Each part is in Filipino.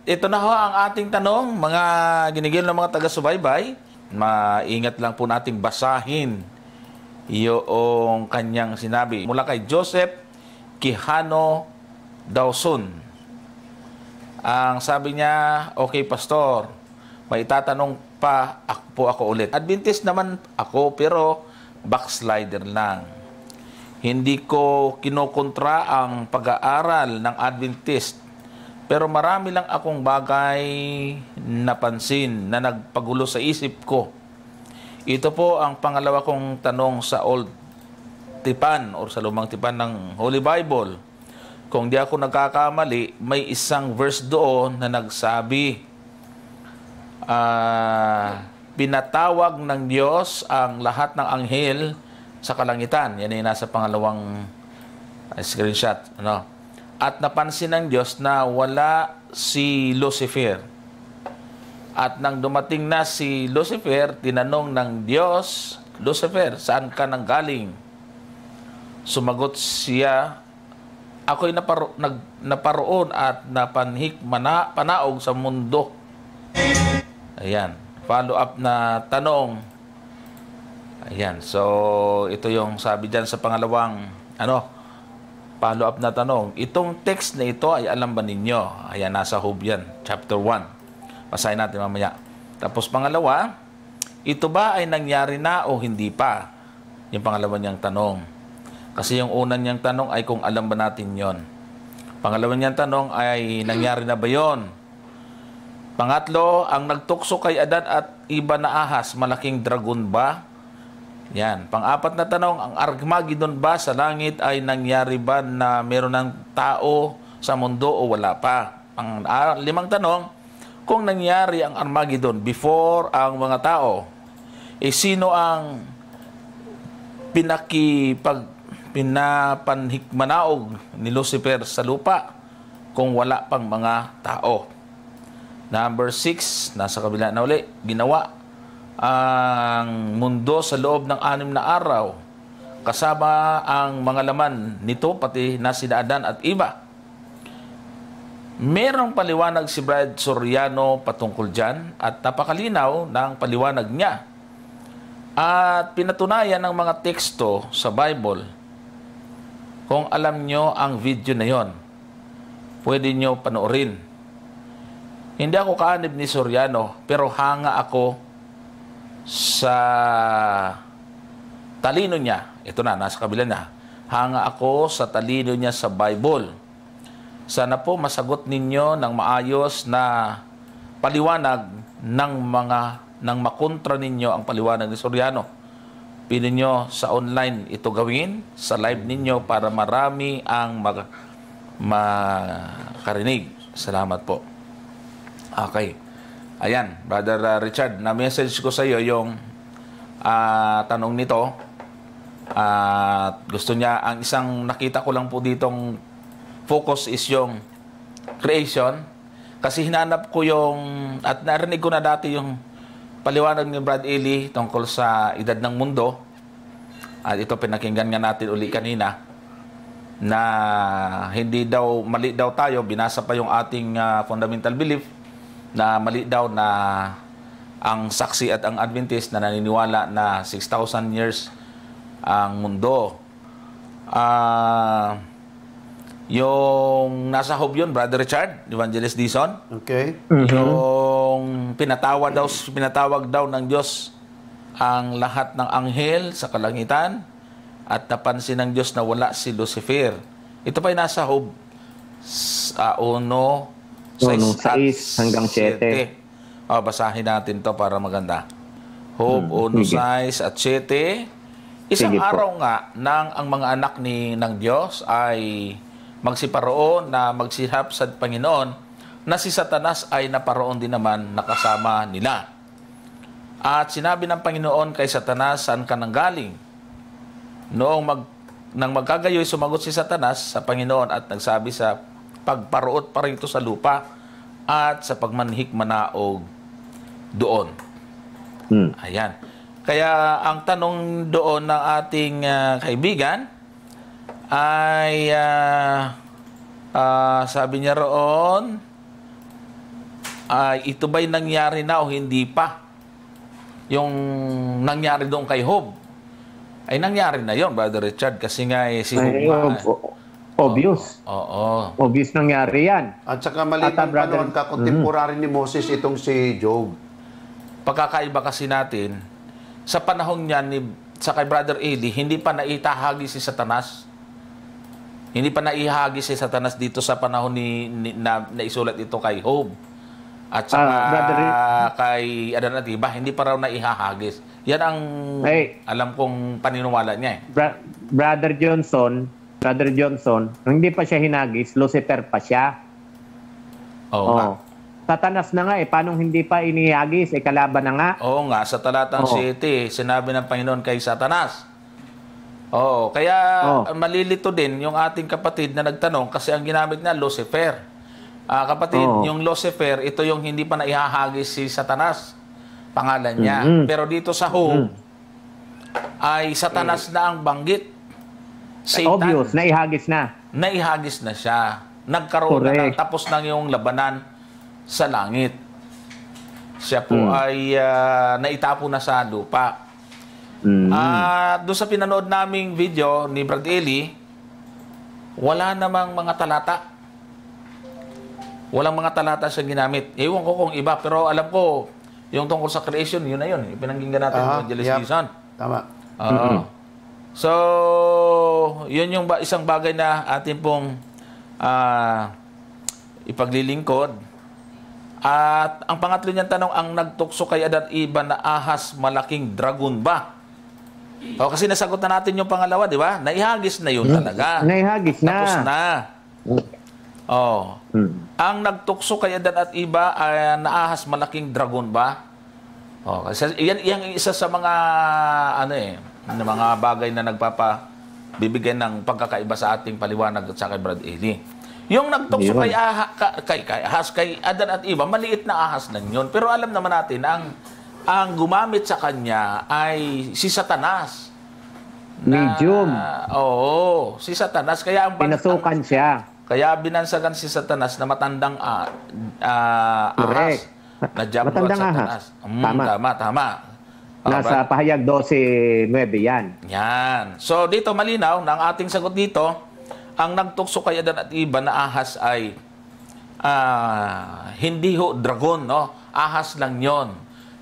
Ito na ho ang ating tanong, mga ginigil ng mga taga-subaybay. Maingat lang po nating basahin yung kanyang sinabi. Mula kay Joseph Quijano Dawson. Ang sabi niya, okay pastor, may itatanong pa ako ulit. Adventist naman ako pero backslider lang. Hindi ko kinokontra ang pag-aaral ng Adventist. Pero marami lang akong bagay napansin na nagpagulo sa isip ko. Ito po ang pangalawa kong tanong sa Old Tipan o sa Lumang Tipan ng Holy Bible. Kung di ako nagkakamali, may isang verse doon na nagsabi, pinatawag ng Diyos ang lahat ng anghel sa kalangitan. Yan ay nasa pangalawang screenshot. Ano? At napansin ng Diyos na wala si Lucifer. At nang dumating na si Lucifer, tinanong ng Diyos, Lucifer, saan ka nanggaling? Sumagot siya, ako'y naparoon at panaog sa mundo. Ayan. Follow up na tanong. Ayan. So, ito yung sabi dyan sa pangalawang, follow-up na tanong. Itong text na ito ay alam ba ninyo? Ayan, nasa Job yan, chapter 1. Basahin natin mamaya. Tapos pangalawa, ito ba ay nangyari na o hindi pa? Yung pangalawa niyang tanong. Kasi yung unang niyang tanong ay kung alam ba natin yon. Pangalawa niyang tanong ay nangyari na ba yon? Pangatlo, ang nagtukso kay Adan at iba na ahas, malaking dragon ba? Yan. Pang-apat na tanong, ang Armageddon ba sa langit ay nangyari ba na meron ng tao sa mundo o wala pa? Limang tanong, kung nangyari ang Armageddon before ang mga tao, sino ang pinapanhikmanaog ni Lucifer sa lupa kung wala pang mga tao? Number 6, nasa kabila na uli, ginawa ang mundo sa loob ng 6 na araw, kasama ang mga laman nito, pati na sina Adan at iba. Merong paliwanag si Brad Soriano patungkol dyan at napakalinaw ng paliwanag niya. At pinatunayan ng mga teksto sa Bible. Kung alam nyo ang video na yon, pwede nyo panoorin. Hindi ako kaanib ni Soriano, pero hanga ako sa talino niya. Ito na, nasa kabila na. Hanga ako sa talino niya sa Bible. Sana po masagot ninyo ng maayos na paliwanag ng makontra ninyo ang paliwanag ni Soriano. Pili nyo sa online ito gawin, sa live ninyo para marami ang makarinig. Salamat po. Okay. Ayan, Brother Richard, na-message ko sa iyo yung tanong nito. Gusto niya, ang isang nakita ko lang po ditong focus is yung creation. Kasi hinanap ko yung, at narinig ko na dati yung paliwanag ni Brad Ely tungkol sa edad ng mundo. At ito pinakinggan nga natin uli kanina na hindi daw, mali daw tayo, binasa pa yung ating fundamental belief na mali daw na ang saksi at ang Adventist na naniniwala na 6,000 years ang mundo. Yung nasa Job yun, Brother Richard, Evangelist Dison. Okay. Yung pinatawag daw ng Diyos ang lahat ng anghel sa kalangitan at napansin ng Diyos na wala si Lucifer. Ito pa yung nasa Job 6 hanggang 7. Basahin natin to para maganda. Job 1:6 at 7. Isang araw nga nang ang mga anak ng Diyos ay magsiparoon na magsihap sa Panginoon, na si Satanas ay naparoon din naman nakasama nila. At sinabi ng Panginoon kay Satanas, saan ka nanggaling? Nang magkagayoy, sumagot si Satanas sa Panginoon at nagsabi sa pagparuot pa rito sa lupa at sa pagmanhik-manaog doon. Ayan. Kaya ang tanong doon ng ating kaibigan ay sabi niya roon, ito ba'y nangyari na o hindi pa? Yung nangyari doon kay Job, ay nangyari na yon, Brother Richard, kasi nga si Job obvious. Oo. Obvious nangyari yan. At saka maliit ang panahon, kakontemporary ni Moses itong si Job. Pagkakaiba kasi natin, sa panahon niya sa kay Brother Eli, hindi pa naitahagi si Satanas. Hindi pa naihagi si Satanas dito sa panahon na isulat ito kay Job. At saka kay Adan at Eva, hindi pa raw naihahagis. Yan ang alam kong paniniwala niya. Brother Johnson, hindi pa siya hinagis, Lucifer pa siya. Oo. Satanas na nga paano hindi pa inihagis, kalaban na nga. Oo nga, sa talatang 7, sinabi ng Panginoon kay Satanas. Oo, kaya malilito din yung ating kapatid na nagtanong kasi ang ginamit niya, Lucifer. Kapatid, yung Lucifer, ito yung hindi pa naihahagis si Satanas. Pangalan niya. Pero dito sa Job, ay Satanas na ang banggit. Satan. Obvious, naihagis na. Naihagis na siya. Nagkaroon na tapos na yung labanan sa langit. Siya po ay naitapo na sa lupa. Doon sa pinanood naming video ni Brad Eli, wala namang mga talata. Walang mga talata siya ginamit. Ewan ko kung iba, pero alam ko, yung tungkol sa creation, yun na yun. Ipinangginggan natin yung Evangelist Dizon. Tama. So, yun yung isang bagay na atin pong ipaglilingkod. At ang pangatlo niyang tanong, ang nagtukso kay Adan at Eva na ahas, malaking dragon ba? Kasi nasagot na natin yung pangalawa, di ba? Naihagis na yun talaga. Naihagis na. Tapos na. Ang nagtukso kay Adan at Eva ay naahas, malaking dragon ba? Kasi yan isa sa mga mga bagay na nagpapabibigyan ng pagkakaiba sa ating paliwanag at sa kay Brad Eli. Yung nagtukso kay Adan at Eva, maliit na ahas lang yun. Pero alam naman natin, ang gumamit sa kanya ay si Satanas. Medium. Si Satanas. Kaya pinasukan siya. Kaya binansagan si Satanas na matandang ahas. Na Diablo at Satanas. Tama. Nasa pahayag 12:9 yan. Yan. So dito malinaw na ang ating sagot dito, ang nagtukso kay Adan at Eva na ahas ay hindi dragon, no? Ahas lang 'yon.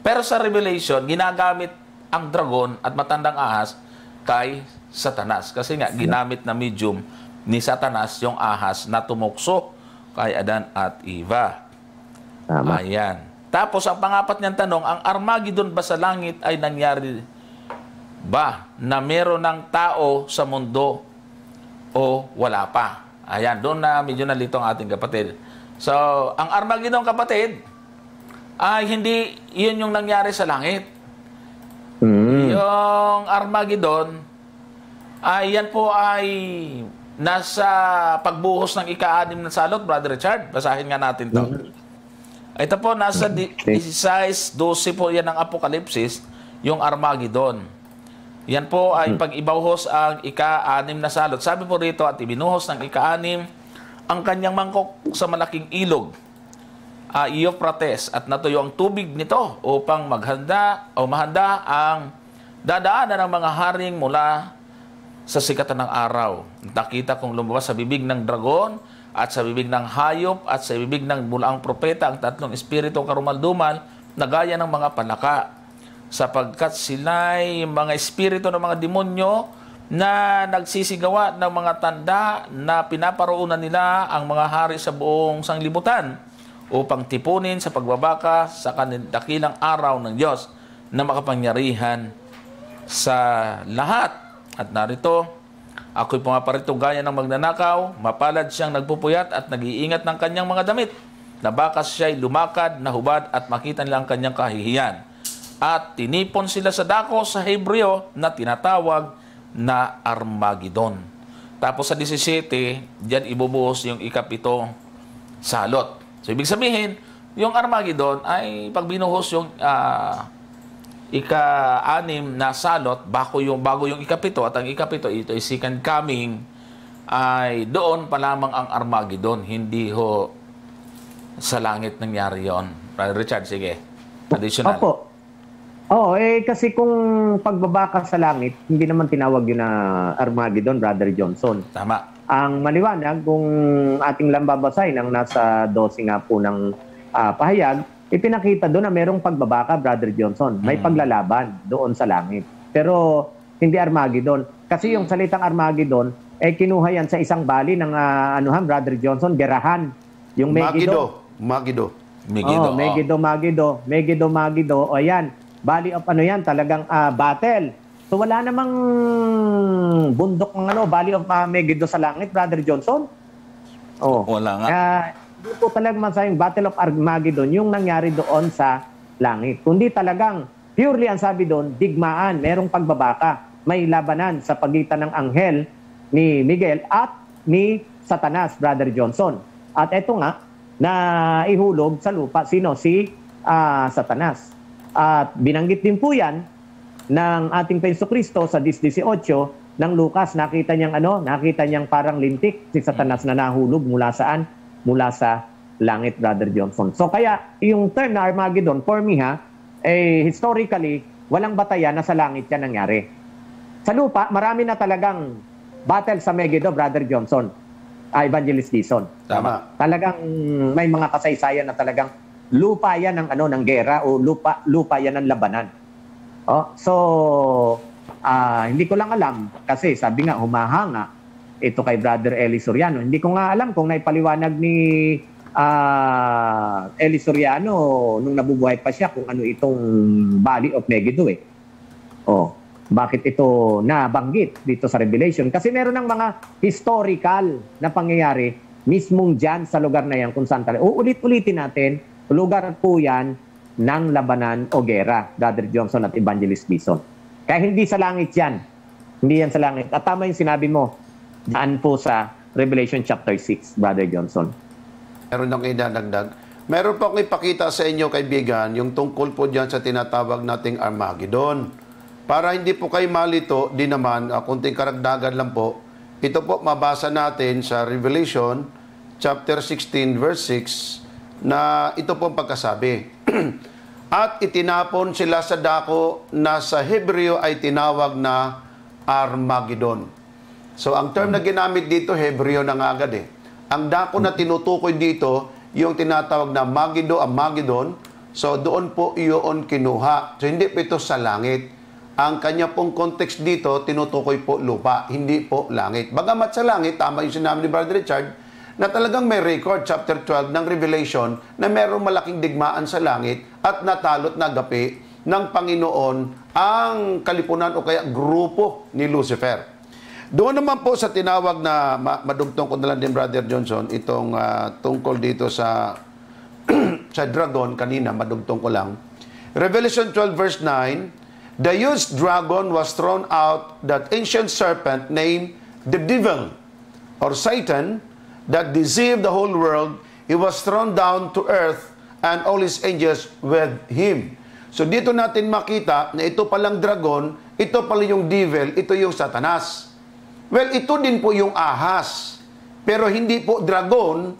Pero sa Revelation, ginagamit ang dragon at matandang ahas kay Satanas. Kasi nga ginamit na medium ni Satanas yung ahas na tumukso kay Adan at Eva. Tama. Ayan. Tapos, ang pangapat niyang tanong, ang Armageddon ba sa langit ay nangyari ba na meron ng tao sa mundo o wala pa? Ayan, doon na medyo nalito ang ating kapatid. So, ang Armageddon, kapatid, ay hindi yun yung nangyari sa langit. Yung Armageddon, ay yan po ay nasa pagbuhos ng ika-6 na salot, Brother Richard. Basahin nga natin to. Ito po, nasa 16:12 po yan ng Apokalipsis, yung Armageddon. Yan po ay pag-ibuhos ang ika-6 na salot. Sabi po rito, at ibinuhos ng ika-6 ang kanyang mangkok sa malaking ilog, Euphrates, at natuyo ang tubig nito upang mahanda ang dadaanan ng mga haring mula sa sikatan ng araw. Nakita kong lumabas sa bibig ng dragon at sa bibig ng hayop at sa bibig ng bulaang propeta ang tatlong espiritu karumaldumal na gaya ng mga palaka, sapagkat sila'y mga espiritu ng mga demonyo na nagsisigawa ng mga tanda na pinaparoonan nila ang mga hari sa buong sanglibutan upang tipunin sa pagbabaka sa dakilang araw ng Diyos na makapangyarihan sa lahat. At narito, ako'y pumaparito gaya ng magnanakaw, mapalad siyang nagpupuyat at nag-iingat ng kanyang mga damit, na baka siya'y lumakad, nahubad at makita nila ang kanyang kahihiyan. At tinipon sila sa dako sa Hebreo na tinatawag na Armageddon. Tapos sa 17, diyan ibubuhos yung ika-7 salot. So ibig sabihin, yung Armageddon ay pag binuhos yung ika-6 na salot, bago yung ika-7, at ang ika-7, ito ay second coming, ay doon pa lamang ang Armageddon. Hindi ho sa langit nangyari yon. Brother Richard, sige. Additional. Opo. Oo, kasi kung pagbaba ka sa langit, hindi naman tinawag yun na Armageddon, Brother Johnson. Tama. Ang maliwanag, kung ating lang babasahin, ang nasa 12 nga po ng pahayag, ipinakita doon na merong pagbaba ka, Brother Johnson. May paglalaban doon sa langit. Pero hindi Armageddon. Kasi yung salitang Armageddon, kinuha yan sa isang bali ng Brother Johnson, gerahan. Yung Megiddo. Magido. Megiddo. O yan. Bali of yan, talagang battle. So wala namang bundok ng Valley of Megiddo sa langit, Brother Johnson. Wala nga. Hindi po talagang masayang Battle of Armageddon yung nangyari doon sa langit. Kundi talagang purely ang sabi doon, digmaan, merong pagbabaka, may labanan sa pagitan ng anghel ni Miguel at ni Satanas, Brother Johnson. At eto nga, na ihulog sa lupa, sino? Si Satanas. At binanggit din po yan ng ating Jesucristo sa 10:18 ng Lucas. Nakita niyang parang lintik si Satanas na nahulog mula saan? Mula sa langit, Brother Johnson. So kaya yung term na Armageddon, for me historically, walang batayan na sa langit yan nangyari. Sa lupa, marami na talagang battle sa Megiddo, Brother Johnson. Evangelist Dison. Tama. Talagang may mga kasaysayan na talagang lupa yan ng gera o lupa yan ng labanan. So hindi ko lang alam kasi sabi nga humahanga ito kay Brother Eli Soriano. Hindi ko nga alam kung naipaliwanag ni Eli Soriano nung nabubuhay pa siya kung ano itong Valley of Megiddo bakit ito nabanggit dito sa Revelation? Kasi meron ng mga historical na pangyayari mismong dyan sa lugar na yan kung saan talaga. Uulit-ulitin natin, lugar po yan ng labanan o gera, Brother Johnson at Evangelist Bison. Kaya hindi sa langit yan. Hindi yan sa langit. At tama yung sinabi mo, dyan po sa Revelation chapter 6, Brother Johnson. Meron nang idadagdag. Meron po akong ipakita sa inyo, kaibigan, yung tungkol po dyan sa tinatawag nating Armageddon. Para hindi po kayo malito, di naman, kunting karagdagan lang po, ito po mabasa natin sa Revelation chapter 16 verse 6 na ito po ang pagkasabi. At itinapon sila sa dako na sa Hebreo ay tinawag na Armageddon. So ang term na ginamit dito, Hebreo na nga agad Ang dako na tinutukoy dito, yung tinatawag na Megiddo, Armageddon, so doon po iyon kinuha. So hindi po ito sa langit. Ang kanya pong context dito, tinutukoy po lupa, hindi po langit. Bagamat sa langit, tama yung sinabi ni Brother Richard, na talagang may record, chapter 12 ng Revelation, na mayroong malaking digmaan sa langit at natalot na gapi ng Panginoon ang kalipunan o kaya grupo ni Lucifer. Doon naman po sa tinawag na, madugtong ko na lang din, Brother Johnson, itong tungkol dito sa sa dragon, kanina, madugtong ko lang. Revelation 12 verse 9, the huge dragon was thrown out, that ancient serpent named the devil, or Satan, that deceived the whole world. He was thrown down to earth, and all his angels with him. So dito natin makita na ito palang dragon, ito pala yung devil, ito yung Satanas. Well, ito din po yung ahas. Pero hindi po dragon,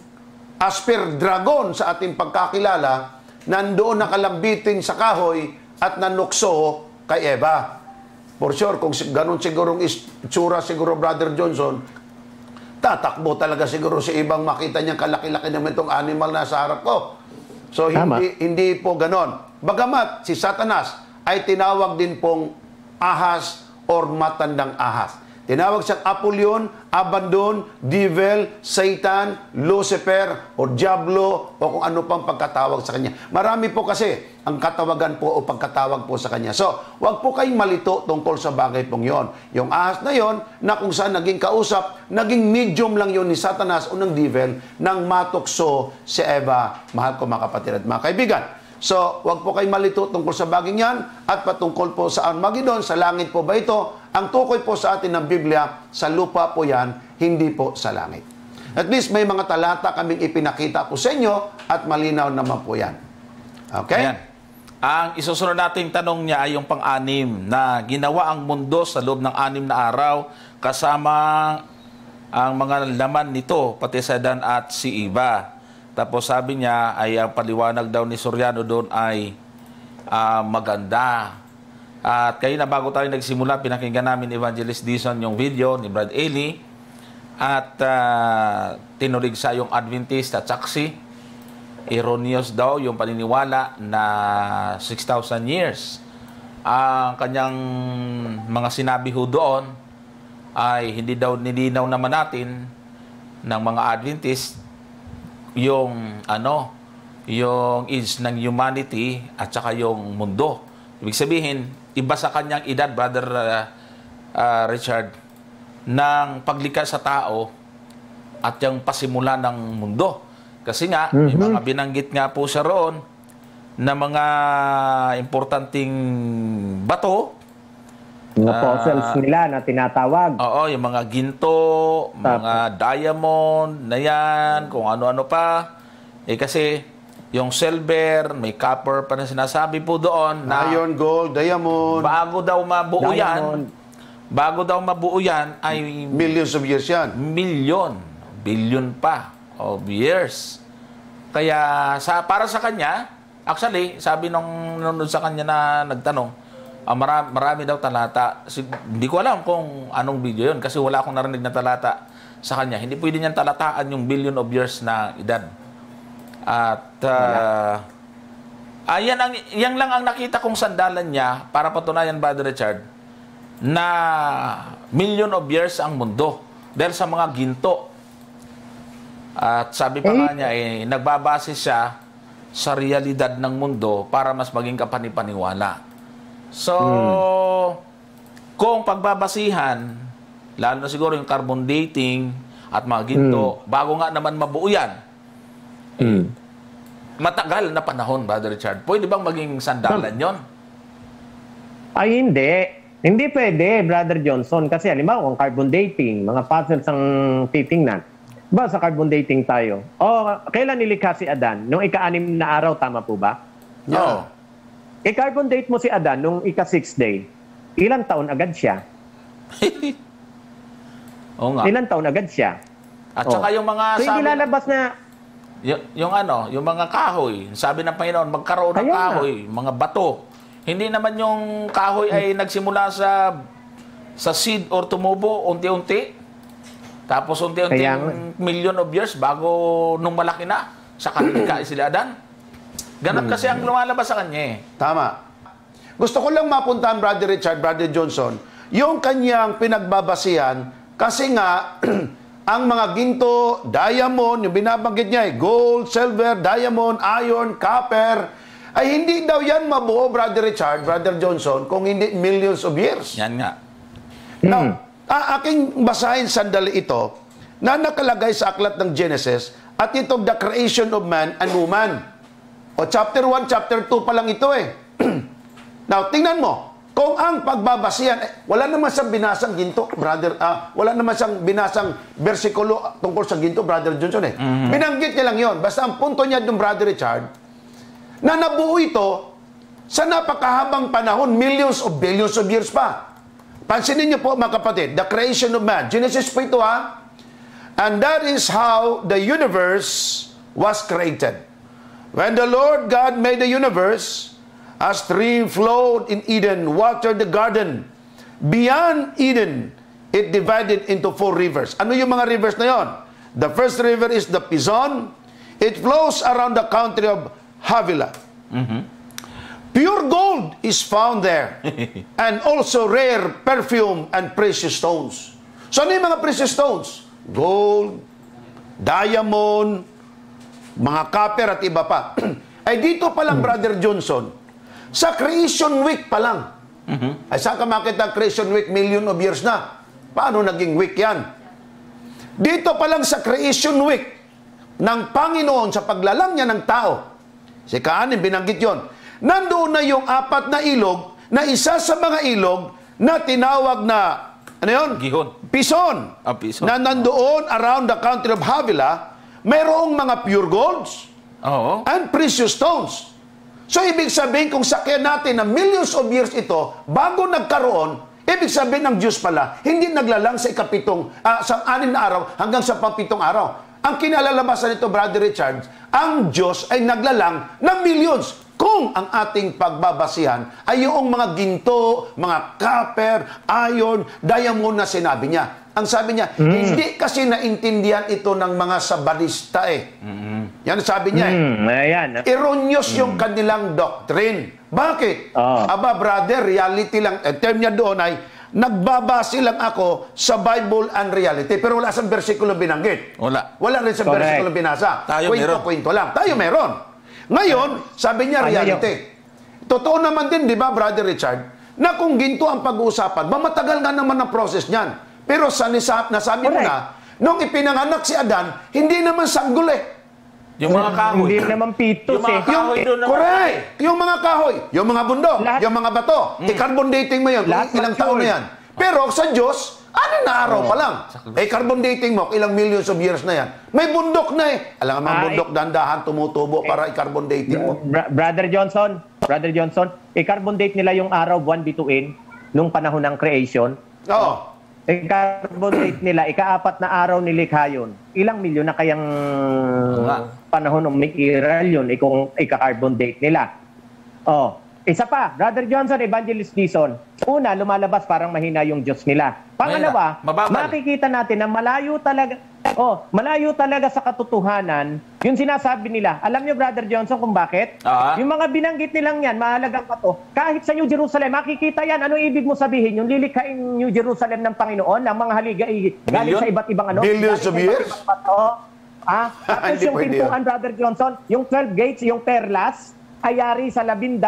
as per dragon sa ating pagkakilala, nandoon nakalambitin sa kahoy at nanukso kay Eva. For sure, kung ganun sigurong itsura siguro, Brother Johnson, tatakbo talaga siguro si ibang makita niyang kalaki-laki naman itong animal na sa harap ko. So, hindi po ganon. Bagamat si Satanas ay tinawag din pong ahas or matandang ahas. Tinawag siyang Apollyon, Abaddon, Devil, Satan, Lucifer, o Diablo, o kung ano pang pagkatawag sa kanya. Marami po kasi ang katawagan po o pagkatawag po sa kanya. So, wag po kayong malito tungkol sa bagay pong yon. Yung ahas na yon, na kung saan naging kausap, naging medium lang yon ni Satanas o ng Devil nang matukso si Eva. Mahal ko mga kapatid at mga kaibigan. So, wag po kayong malito tungkol sa bagay yan at patungkol po sa Armageddon, sa langit po ba ito? Ang tukoy po sa atin ng Biblia, sa lupa po yan, hindi po sa langit. At least may mga talata kaming ipinakita po sa inyo at malinaw naman po yan. Okay? Ayan. Ang isusunod nating tanong niya ay yung pang-anim na ginawa ang mundo sa loob ng 6 na araw kasama ang mga laman nito, pati si Adan at si Eva. Tapos sabi niya ay ang paliwanag daw ni Soriano doon ay maganda. At kayo na bago tayo nagsimula, pinakinggan namin Evangelist Dizon yung video ni Brad Eli at tinulig sa yung Adventist at saksi. Erroneous daw yung paniniwala na 6,000 years. Ang kanyang mga sinabi ho doon ay hindi daw nilinaw naman natin ng mga Adventist yung yung age ng humanity at saka yung mundo. Ibig sabihin, iba sa kanyang edad, Brother Richard, ng paglikha sa tao at yung pasimula ng mundo. Kasi nga, may mga binanggit nga po siya roon na mga importanteng bato. Mga fossils nila na tinatawag. Oo, yung mga ginto, mga diamond, na yan, kung ano-ano pa. Kasi yung silver, may copper pa na sinasabi po doon na Iron, gold, diamond. bago daw mabuo yan, ay Millions of years yan. billion pa of years. Kaya para sa kanya, actually, sabi nung sa kanya na nagtanong, marami daw talata. Hindi ko alam kung anong video yun kasi wala akong narinig na talata sa kanya. Hindi pwede niyan talataan yung billion of years na edad. At yan lang ang nakita kong sandalan niya para patunayan, Brother Richard, na million of years ang mundo dahil sa mga ginto. At sabi pa nga niya, nagbabase siya sa realidad ng mundo para mas maging kapanipaniwala. So, kung pagbabasihan, lalo na siguro yung carbon dating at mga ginto, bago nga naman mabuo yan, matagal na panahon, Brother Richard. Pwede bang maging sandalan yon? Ay, hindi. Hindi pwede, Brother Johnson. Kasi halimbawa, kung carbon dating, mga fossils ang titingnan. Ba, sa carbon dating tayo. Kailan nilikha si Adan? Nung ika-6 na araw, tama po ba? Yeah. I-carbon date mo si Adan nung ika-6 day. Ilang taon agad siya? Oo nga. Ilang taon agad siya? At saka yung mga So, hindi lalabas na... yung mga kahoy, sabi ng Panginoon, magkaroon ng kahoy, mga bato. Hindi naman yung kahoy ay nagsimula sa seed or tumubo unti-unti. Tapos unti-unti million of years bago nung malaki na sa kanila sila Adan. Ganap kasi ang lumalabas sa kanya eh. Tama. Gusto ko lang mapuntahan, Brother Richard, Brother Johnson, yung kanyang pinagbabasihan kasi nga ang mga ginto, diamond, yung binabanggit niya gold, silver, diamond, iron, copper, ay hindi daw yan mabuo, Brother Richard, Brother Johnson, kung hindi millions of years. Yan nga. Now, aking basahin sandali ito na nakalagay sa aklat ng Genesis at itong the creation of man and woman. O chapter 1, chapter 2 pa lang ito eh. Now, tingnan mo. Kung ang pagbabasihan, wala naman siyang binasang ginto, brother, wala naman siyang binasang bersikulo tungkol sa ginto, Brother Johnson eh. Binanggit niya lang yon. Basta ang punto niya ng Brother Richard, na nabuo ito sa napakahabang panahon, millions of billions of years pa. Pansinin niyo po mga kapatid, the creation of man. Genesis po ito ha. And that is how the universe was created. When the Lord God made the universe, a stream flowed in Eden, watered the garden. Beyond Eden, it divided into 4 rivers. Ano yung mga rivers na yon? The first river is the Pison. It flows around the country of Havilah. Pure gold is found there. And also rare perfume and precious stones. So ano yung mga precious stones? Gold, diamond, mga copper at iba pa. Ay dito pa lang, Brother Johnson, sa Creation Week pa lang. Ay saan ka makita Creation Week, million of years na? Paano naging week yan? Dito pa lang sa Creation Week ng Panginoon sa paglalang niya ng tao. Si Kaanin, binanggit yon. Nandoon na yung 4 na ilog na isa sa mga ilog na tinawag na, ano yun? Gihon. Pison. Pison. Na nandoon around the country of Havilah, mayroong mga pure golds and precious stones. So, ibig sabihin, kung sakyan natin na millions of years ito, bago nagkaroon, ibig sabihin ng Diyos pala, hindi naglalang sa sa 6 na araw hanggang sa 7 araw. Ang kinalalabasan nito, Brother Richard, ang Diyos ay naglalang ng millions. Kung ang ating pagbabasihan ay yung mga ginto, mga copper, iron, diamond na sinabi niya. Ang sabi niya, hindi kasi naintindihan ito ng mga sabanista eh. Yan sabi niya eh. Ayan. Erroneous yung kanilang doctrine. Bakit? Aba, brother, reality lang. Term niya doon ay, nagbabase lang ako sa Bible and reality. Pero wala sa versikulo binanggit. Wala. Wala rin sa versikulo binasa. Tayo meron. Kwento lang. Tayo meron. Ngayon, sabi niya reality. Totoo naman din, di ba, Brother Richard, na kung ginto ang pag-uusapan, mamatagal nga naman ang process niyan. Pero nasabi mo na, nung ipinanganak si Adan, hindi naman sanggol eh. Yung mga kahoy. Hindi naman pitos Yung mga eh. kahoy doon naman. Correct! Yung mga kahoy, yung mga bundok, yung mga bato, i-carbon dating mo yun, Lahat ilang taon na yan. Pero sa Diyos, ano na araw pa lang? Carbon dating mo, ilang millions of years na yan. May bundok na eh. Alam nga, mga bundok, dandahan, tumutubo para i-carbon dating mo. Brother Johnson, i-carbon date nila yung araw, buwan, bituin, nung panahon ng creation. Oo. I-carbon date nila, ika-4 na araw nilikha yun. Ilang milyon na kayang panahon ng Mikiral yun, kung ika-carbon date nila. Isa pa, Brother Johnson, Evangelist Dison. Una, lumalabas parang mahina yung Diyos nila. Pangalawa, makikita natin na malayo talaga sa katotohanan yung sinasabi nila. Alam niyo, Brother Johnson, kung bakit? Yung mga binanggit nilang yan, mahalagang pa to. Kahit sa New Jerusalem, makikita yan. Ano ibig mo sabihin? Yung lilikhaing New Jerusalem ng Panginoon, ng mga haliga galing sa iba't ibang Billions of years? Tapos yung pintuan, Brother Johnson, yung 12 gates, yung perlas, ay yari sa 12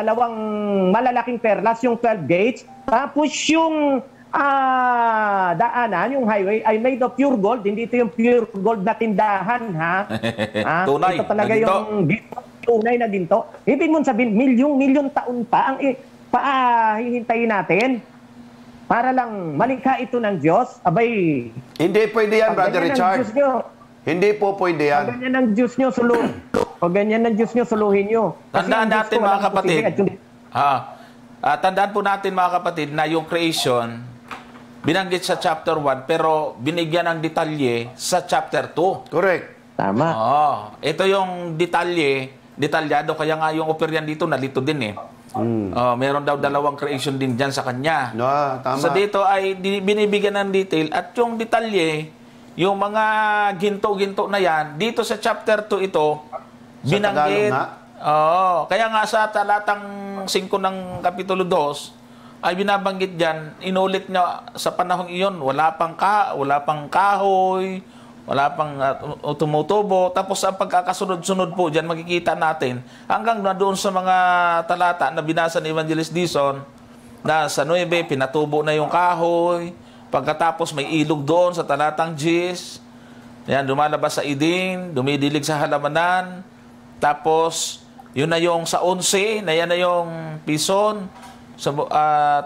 malalaking perlas, yung 12 gates. Tapos yung daanan, yung highway, ay made of pure gold. Hindi ito yung pure gold na tindahan, ha? Tunay ito talaga na ginto. yung tunay na ginto. Ibig mo sabihin, milyon taon pa ang hihintayin natin para lang malikha ito ng Diyos. Abay, Hindi pwede yan, Brother Richard. Hindi po pwede yan. Pag ganyan ng Diyos nyo, suluhin nyo. Tandaan natin, mga kapatid. Tandaan po natin, mga kapatid, na yung creation, binanggit sa chapter 1, pero binigyan ng detalye sa chapter 2. Correct. Tama. Ito yung detalyado, kaya nga yung operyan dito, nalito din eh. Meron daw 2 creation din dyan sa kanya. Tama. So dito ay binibigyan ng detail, at yung detalye, yung mga ginto-ginto na yan, dito sa chapter 2 ito, binanggit. Kaya nga sa talatang 5 ng Kapitulo 2, ay binabanggit dyan, inulit niya sa panahong iyon, wala pang kahoy, wala pang tumutubo. Tapos ang pagkakasunod-sunod po dyan, makikita natin, hanggang na doon sa mga talata na binasa ni Evangelist Dison, na sa 9, pinatubo na yung kahoy. Pagkatapos may ilog doon sa talatang 10. Yan, lumalabas sa Eden, dumidilig sa halamanan. Tapos, yun na yung sa 11, na yan na yung pison.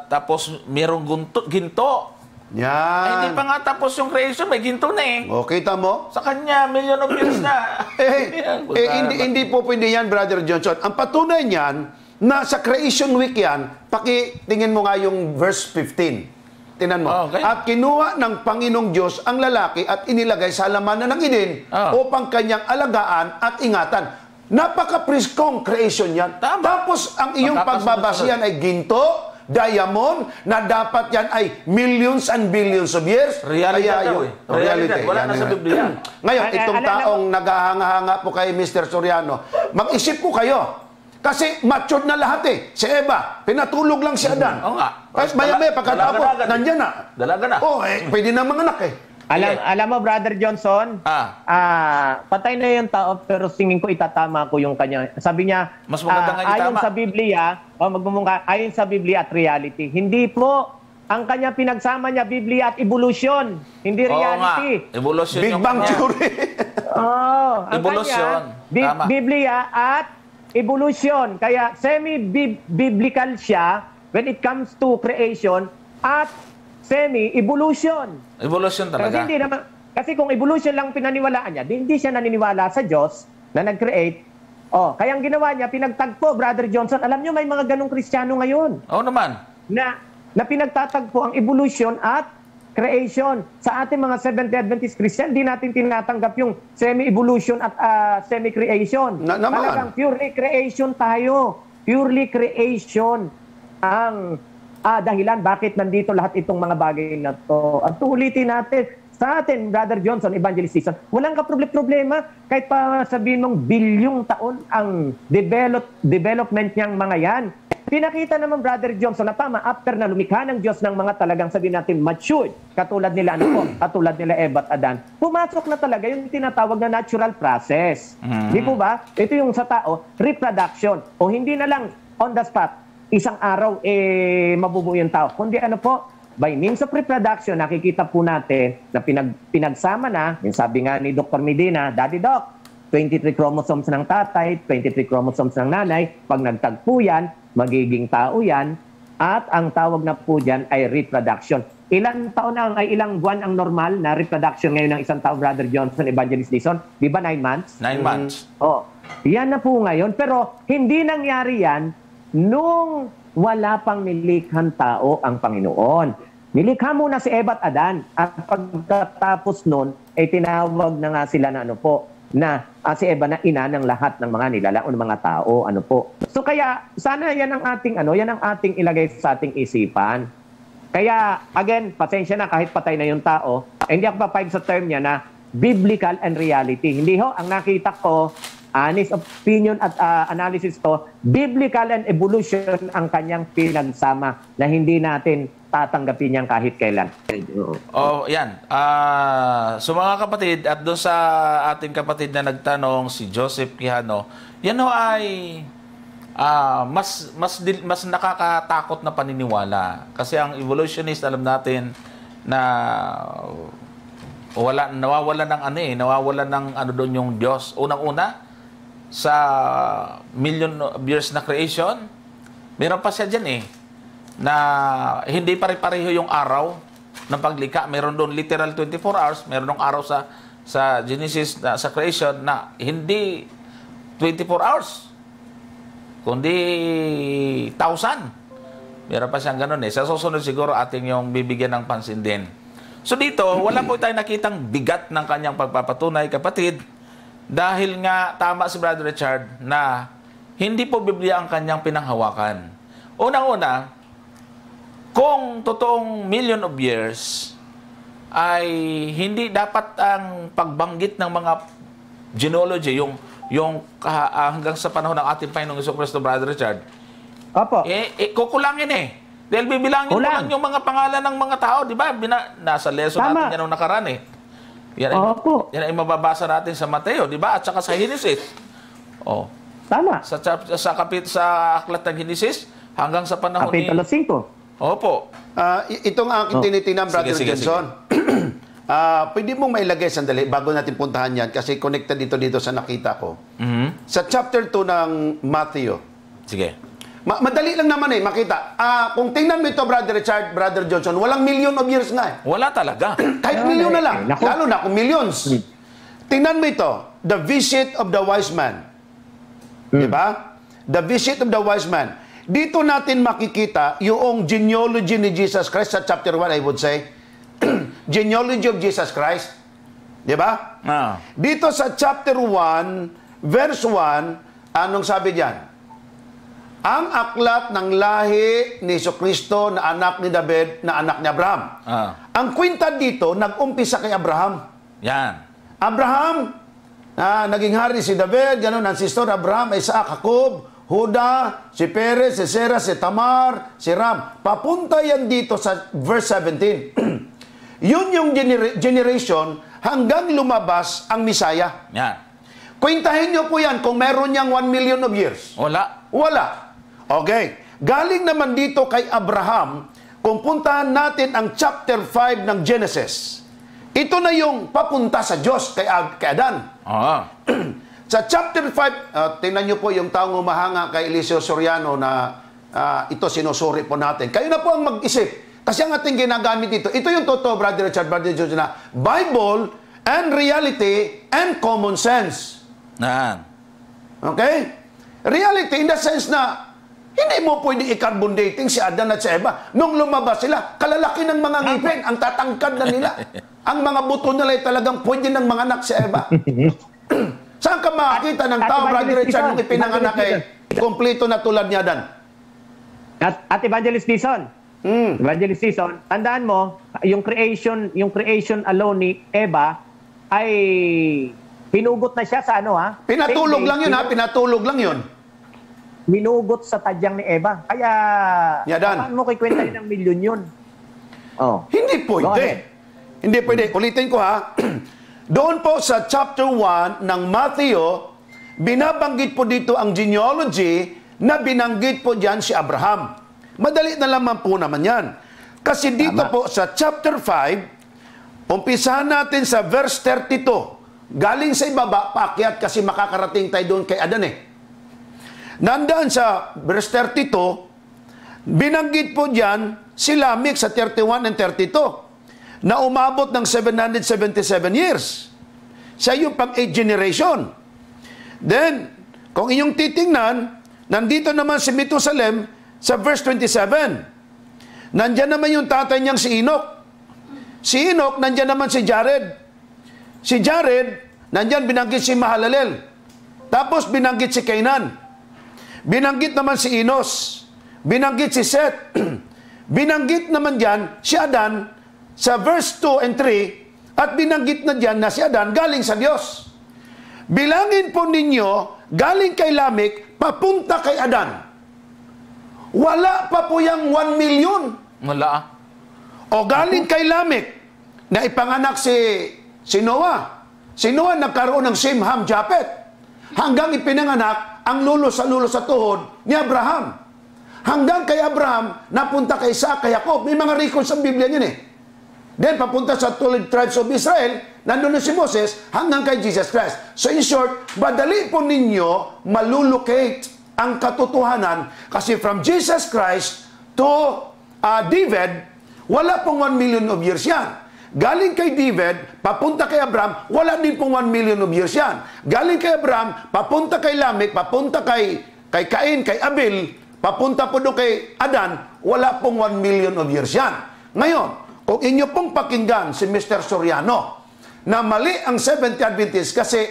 Tapos, merong ginto. Yan. Ay, hindi pa nga tapos yung creation, may ginto na eh. Kita mo? Sa kanya, million of years na. Hindi po pwede yan, Brother Johnson. Ang patunay niyan, na sa creation week yan, pakitingin mo nga yung verse 15. Tinan mo. Okay. At kinuha ng Panginoong Diyos ang lalaki at inilagay sa halamanan ng Eden upang kanyang alagaan at ingatan. Napaka-priskong creation yan. Tama. Tapos ang iyong pagbabasihan ay ginto, diamond, na dapat yan ay millions and billions of years. Reality daw eh. Reality. Wala na sa Biblia. Ngayon, itong taong naghahanga-hanga po kay Mr. Soriano, mag-isip po kayo. Kasi matured na lahat eh. Si Eva, pinatulog lang si Adan. Oo nga. Kasi maya-maya, pagkatapos, nandyan na. Dalaga na. Pwede na mga anak eh. Alam mo, Brother Johnson, patay na yung tao, pero singin ko itatama ko yung kanya. Sabi niya, mas maganda nga itama. ayon sa Biblia, ayon sa Biblia at reality. Hindi po, ang kanya pinagsama niya, Biblia at evolution. Hindi reality. Nga. Evolution Big yung Bang kanya. Theory. Ang Evolution. kanya, Biblia at evolution. Kaya semi-biblical siya when it comes to creation at semi-evolution. Evolution talaga. Kasi kung evolution lang pinaniwalaan niya, hindi siya naniniwala sa Diyos na nag-create. Kaya ang ginawa niya, pinagtagpo, Brother Johnson. Alam niyo, may mga ganong Kristiyano ngayon. Oo naman. Na pinagtatagpo ang evolution at creation. Sa ating mga Seventh-day Adventist Christian, di natin tinatanggap yung semi-evolution at semi-creation. Naman. Talagang purely creation tayo. Purely creation ang dahilan bakit nandito lahat itong mga bagay na to. At ulitin natin, sa atin, Brother Johnson, Evangelist Season, walang problema kahit pa sabihin mong bilyong taon ang development niyang mga yan. Pinakita naman, Brother Johnson, na tama, after na lumikha ng Diyos ng mga talagang sabihin natin matured, katulad nila katulad nila Eva at Adan, pumasok na talaga yung tinatawag na natural process. Di po ba? Ito yung sa tao, reproduction. O hindi na lang on the spot, isang araw mabubuo yung tao. Kundi by means of reproduction, nakikita po natin na pinagsama na, yung sabi nga ni Dr. Medina, Daddy Doc, 23 chromosomes ng tatay, 23 chromosomes ng nanay, pag nagtagpo yan, magiging tao yan, at ang tawag na po dyan ay reproduction. Ilang buwan ang normal na reproduction ngayon ng isang tao, Brother Johnson, Evangelist Dison? Di ba 9 months? 9 months. Yan na po ngayon. Pero hindi nangyari yan nung wala pang nilikhang tao ang Panginoon. Nilikha muna si Eva at Adan. At pagkatapos nun, tinawag na nga sila na si Eva na ina ng lahat ng mga nilalang o ng mga tao. So kaya, sana yan ang ating ilagay sa ating isipan. Kaya, again, pasensya na kahit patay na yung tao, hindi ako papayag sa term niya na biblical and reality. Hindi ang nakita ko, honest opinion at analysis to, biblical and evolution ang kanyang pinagsama na hindi natin tatanggapin yan kahit kailan. Yan. So mga kapatid, at doon sa ating kapatid na nagtanong, si Joseph Quijano, yan ay mas nakakatakot na paniniwala. Kasi ang evolutionist, alam natin na nawawala ng doon yung Diyos. Unang-una, sa million of years na creation, meron pa siya dyan na hindi pare-pareho yung araw ng paglikha. Meron doon literal 24 hours, meron ng araw sa Genesis, sa creation, na hindi 24 hours, kundi 1,000. Meron pa siyang ganun Sa susunod siguro ating yung bibigyan ng pansin din. So dito, wala po tayong nakitang bigat ng kanyang pagpapatunay, kapatid, dahil nga tama si Brother Richard na hindi po Biblia ang kanyang pinanghawakan. Unang-una, kung totoong million of years, ay hindi dapat ang pagbanggit ng mga genealogy, yung hanggang sa panahon ng ating Panginoong Jesucristo, Brother Richard, kukulangin Dahil bibilangin mo lang yung mga pangalan ng mga tao, di ba? Nasa lesson natin yan nung nakaraan Yan ay mababasa natin sa Mateo, di ba? At saka sa Genesis. Tama. Sa aklat ng Genesis, hanggang sa panahon Kapitulo 5. Opo. Itong aking tinitingnan, Brother Johnson. Pwede mong mailagay sandali bago natin puntahan yan kasi connected dito sa nakita ko. Sa chapter 2 ng Matthew. Sige. Madali lang naman makita. Kung tingnan mo ito, Brother Richard, Brother Johnson, walang million of years nga Wala talaga. Kahit million na lang. Lalo na kung millions. Tingnan mo ito. The visit of the wise man. Diba? The visit of the wise man. Dito natin makikita yung genealogy ni Jesus Christ sa chapter 1, I would say. Genealogy of Jesus Christ. Diba? Dito sa chapter 1, verse 1, anong sabi diyan? Ang aklat ng lahi ni Jesucristo na anak ni David, na anak ni Abraham. Ang kwenta dito, nag-umpisa kay Abraham. Yan. Abraham, naging hari si David, ganun, ang sister Abraham, Isaac, Jacob, Huda, si Perez, si Serah, si Tamar, si Ram. Papunta yan dito sa verse 17. Yun yung generation hanggang lumabas ang Misaya. Yan. Kwentahin nyo po yan kung meron niyang 1 million of years. Wala. Okay. Galing naman dito kay Abraham, kung puntahan natin ang chapter 5 ng Genesis, ito na yung papunta sa Diyos kay Adan. Sa chapter 5, tingnan nyo po yung taong humahanga kay Eliseo Soriano na ito sinusuri po natin. Kayo na po ang mag-isip. Kasi ang ating ginagamit dito, ito yung totoo, Brother Richard, Brother George, na Bible and reality and common sense. Okay? Reality in the sense na Hindi mo pwede i-carbon dating si Adan at si Eva. Nung lumabas sila, kalalaki ng mga ngipin, ang tatangkad na nila. Ang mga buto nila ay talagang pwede ng mga anak si Eva. Saan ka makakita ng tao, Brother Richard, nung ipinanganak ay kompleto na tulad ni Adan? At Evangelist Dizon, Evangelist Dizon, tandaan mo, yung creation alone ni Eva ay pinugot na siya sa ano, ha? Pinatulog lang yun, ha? Pinatulog lang yun. Minugot sa tadyang ni Eva. Kaya, paano mo kikwentahin ng milyon yun? Oh. Hindi pwede. Hindi pwede. Ulitin ko, ha? Doon po sa chapter 1 ng Matthew, binabanggit po dito ang genealogy na binanggit po dyan si Abraham. Madali na lamang po naman yan. Kasi dito po sa chapter 5, umpisahan natin sa verse 32. Galing sa ibaba, paakyat kasi makakarating tayo doon kay Adan eh. Nandaan sa verse 32, binanggit po dyan si Lamech sa 31 and 32 na umabot ng 777 years. Sa yung pang-8 generation. Then, kung inyong titingnan, nandito naman si Methuselah sa verse 27. Nandyan naman yung tatay niyang si Enoch. Si Enoch, nandyan naman si Jared. Si Jared, nandyan binanggit si Mahalalel. Tapos binanggit si Cainan. Binanggit naman si Enos. Binanggit si Seth. Binanggit naman dyan si Adan sa verse 2 and 3 at binanggit na dyan na si Adan galing sa Diyos. Bilangin po ninyo galing kay Lamech papunta kay Adan. Wala pa po yung 1 million. Wala. O galing kay Lamech na ipanganak si Noah. Si Noah nagkaroon ng Shem, Ham, Japet. Hanggang ipinanganak ang lulo sa tuhod ni Abraham. Hanggang kay Abraham, napunta kay Isaac, kay Jacob. May mga records sa Biblia yun eh. Then, papunta sa 12 tribes of Israel, nandun na si Moses, hanggang kay Jesus Christ. So, in short, madali po ninyo malulocate ang katotohanan kasi from Jesus Christ to David, wala pong 1 million of years yan. Galing kay David, papunta kay Abraham, wala din pong 1 million of years yan. Galing kay Abraham, papunta kay Lamech, papunta kay Cain, kay Abel, papunta po doon kay Adan, wala pong 1 million of years yan. Ngayon, kung inyo pong pakinggan si Mr. Soriano, na mali ang Seventh-day Adventist kasi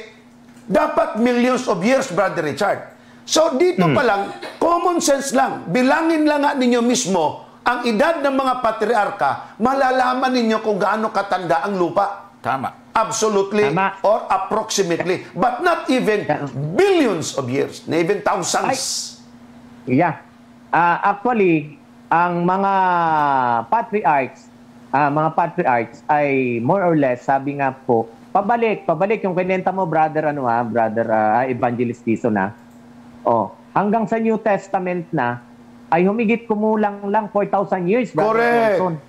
dapat millions of years, Brother Richard. So dito pa lang, common sense lang, bilangin lang nga ninyo mismo ang edad ng mga patriarka, malalaman ninyo kung gaano katanda ang lupa. Tama. Absolutely. Tama. Or approximately. But not even billions of years. Not even thousands. Yeah. Actually, ang mga patriarchs ay more or less, sabi nga po, pabalik yung kinenta mo, brother Evangelist Dizon na. Hanggang sa New Testament na, ay humigit kumulang lang 4,000 years, Brother Johnson.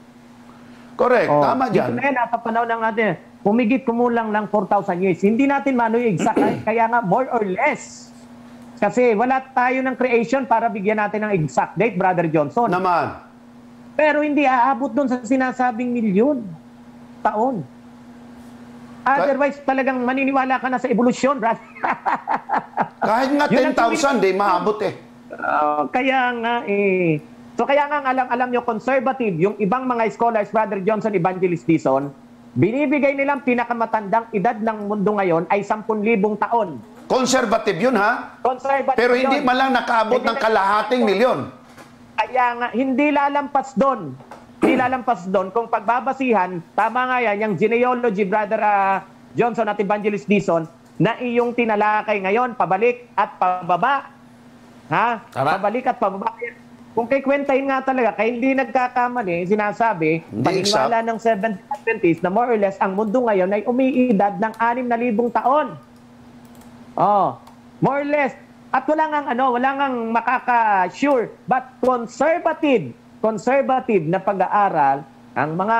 Correct. Tama dyan. Dito na yan, nasa panahon ng natin, humigit kumulang lang 4,000 years. Hindi natin mano yung exact, kaya nga more or less. Kasi wala tayo ng creation para bigyan natin ng exact date, Brother Johnson. Naman. Pero hindi aabot doon sa sinasabing milyon taon. Otherwise, talagang maniniwala ka na sa evolusyon, brother. Kahit nga 10,000, di maabot eh. Kaya nga So kaya nga alam nyo, conservative, yung ibang mga scholars, Brother Johnson, Evangelist Dizon, binibigay nilang pinakamatandang edad ng mundo ngayon ay 10,000 taon. Conservative yun, ha? Conservative. Pero hindi man lang nakaabot ng kalahating milyon. Kaya nga, hindi lalampas doon. Hindi lalampas doon. Kung pagbabasihan, tama nga yan, yung genealogy, Brother Johnson at Evangelist Dizon, na iyong tinalakay ngayon, pabalik at pababa. Ha? Tama. Pabalik at pababa. Kung kay kwentahin nga talaga, kaya hindi nagkakamali, sinasabi, paniniwala ng Seventh-day Adventist na more or less ang mundo ngayon ay umiidad ng 6,000 taon. More or less. At wala ngang makaka-sure, but conservative na pag-aaral, ang mga